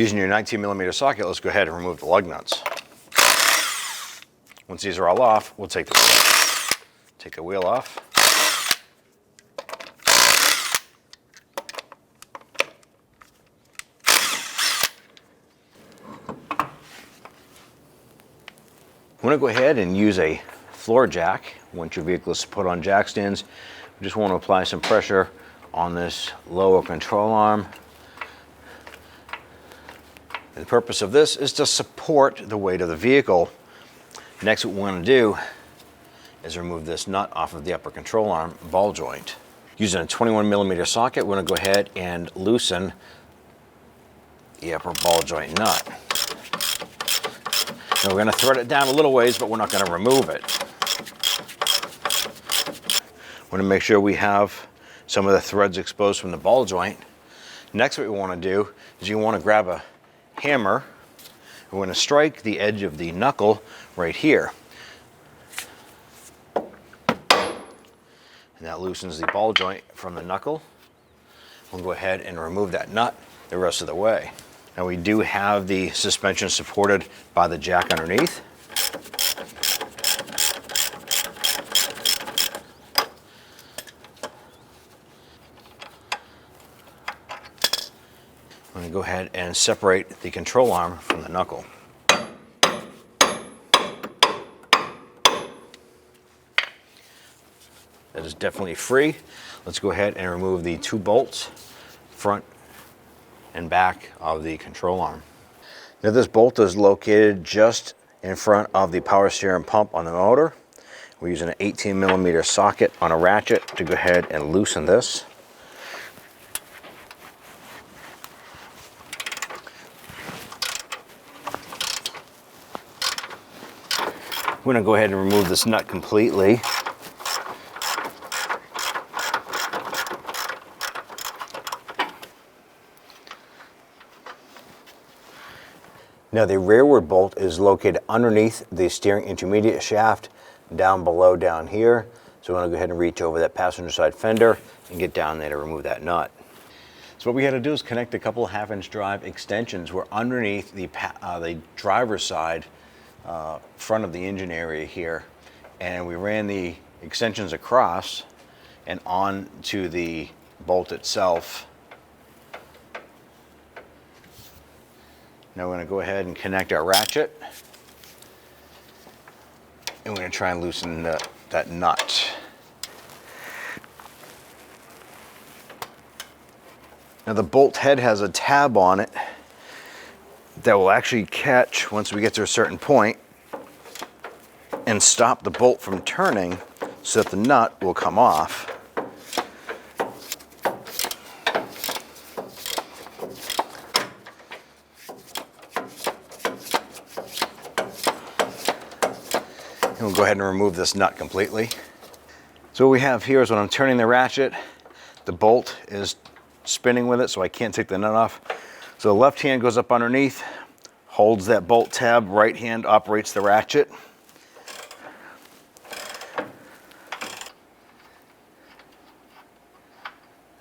Using your 19mm socket, let's go ahead and remove the lug nuts. Once these are all off, we'll take the wheel off. I'm going to go ahead and use a floor jack. Once your vehicle is put on jack stands, we just want to apply some pressure on this lower control arm. And the purpose of this is to support the weight of the vehicle. Next, what we want to do is remove this nut off of the upper control arm ball joint. Using a 21mm socket, we're going to go ahead and loosen the upper ball joint nut. Now we're going to thread it down a little ways, but we're not going to remove it. We want to make sure we have some of the threads exposed from the ball joint. Next, what we want to do is you want to grab a hammer. We're going to strike the edge of the knuckle right here. And that loosens the ball joint from the knuckle. We'll go ahead and remove that nut the rest of the way. Now we do have the suspension supported by the jack underneath. I'm going to go ahead and separate the control arm from the knuckle. That is definitely free. Let's go ahead and remove the 2 bolts, front and back of the control arm. Now this bolt is located just in front of the power steering pump on the motor. We're using an 18mm socket on a ratchet to go ahead and loosen this. We're going to go ahead and remove this nut completely. Now the rearward bolt is located underneath the steering intermediate shaft, down below down here. So we're going to go ahead and reach over that passenger side fender and get down there to remove that nut. So what we had to do is connect a couple of 1/2-inch drive extensions. We're underneath the driver's side front of the engine area here, and we ran the extensions across and on to the bolt itself. Now we're going to go ahead and connect our ratchet, and we're going to try and loosen that nut. Now the bolt head has a tab on it that will actually catch once we get to a certain point and stop the bolt from turning so that the nut will come off. And we'll go ahead and remove this nut completely. So what we have here is when I'm turning the ratchet, the bolt is spinning with it, so I can't take the nut off. So the left hand goes up underneath, holds that bolt tab, right hand operates the ratchet.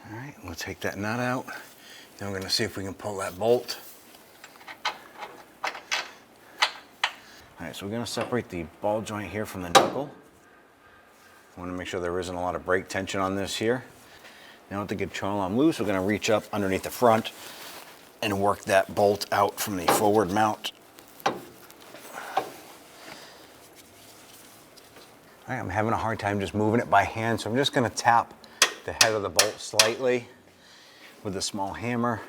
All right, we'll take that nut out. Then we're going to see if we can pull that bolt. All right, so we're going to separate the ball joint here from the knuckle. I want to make sure there isn't a lot of brake tension on this here. Now with the control arm loose, we're going to reach up underneath the front and work that bolt out from the forward mount. All right, I'm having a hard time just moving it by hand, so I'm just going to tap the head of the bolt slightly with a small hammer,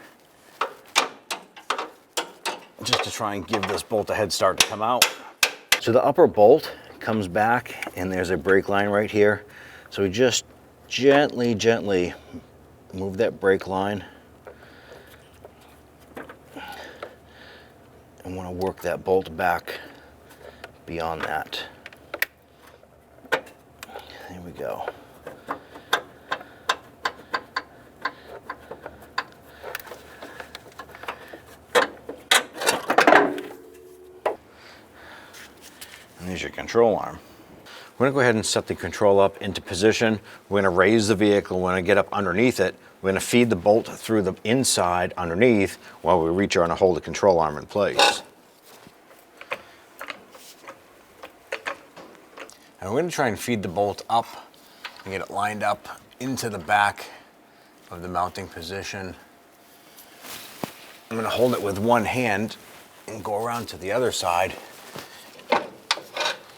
just to try and give this bolt a head start to come out. So the upper bolt comes back and there's a brake line right here. So we just gently move that brake line and want to work that bolt back beyond that. There we go. And there's your control arm. We're gonna go ahead and set the control up into position. We're gonna raise the vehicle. We're gonna get up underneath it. We're gonna feed the bolt through the inside underneath while we reach around and hold the control arm in place. And we're gonna try and feed the bolt up and get it lined up into the back of the mounting position. I'm gonna hold it with one hand and go around to the other side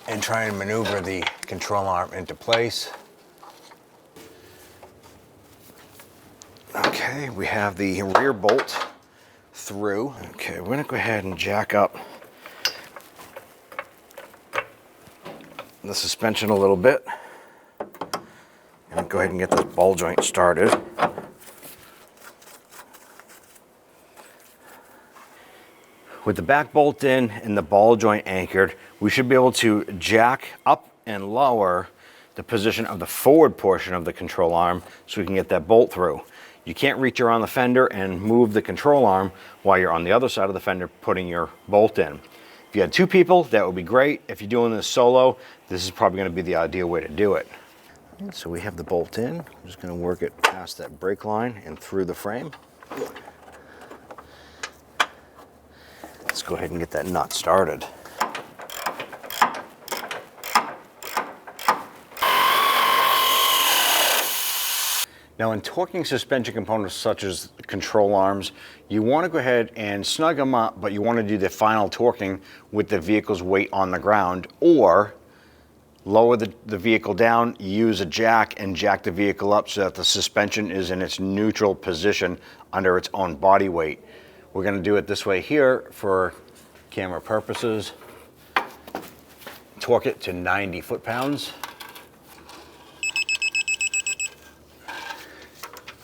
and try and maneuver the control arm into place. Okay, we have the rear bolt through. Okay, we're gonna go ahead and jack up the suspension a little bit and go ahead and get this ball joint started. With the back bolt in and the ball joint anchored, we should be able to jack up and lower the position of the forward portion of the control arm so we can get that bolt through. You can't reach around the fender and move the control arm while you're on the other side of the fender putting your bolt in. If you had two people, that would be great. If you're doing this solo, this is probably going to be the ideal way to do it. So we have the bolt in. I'm just going to work it past that brake line and through the frame. Let's go ahead and get that nut started. Now, in torquing suspension components such as control arms, you want to go ahead and snug them up, but you want to do the final torquing with the vehicle's weight on the ground, or lower the vehicle down, use a jack and jack the vehicle up so that the suspension is in its neutral position under its own body weight. We're going to do it this way here for camera purposes. Torque it to 90 foot-pounds.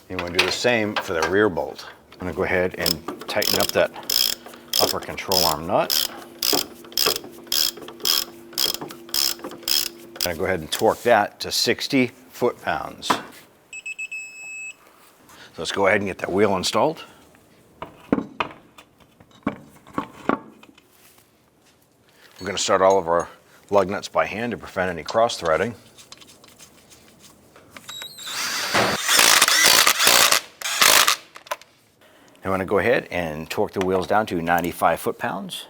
You want to do the same for the rear bolt. I'm going to go ahead and tighten up that upper control arm nut. I'm going to go ahead and torque that to 60 foot-pounds. So let's go ahead and get that wheel installed. We're going to start all of our lug nuts by hand to prevent any cross-threading. I'm going to go ahead and torque the wheels down to 95 foot-pounds.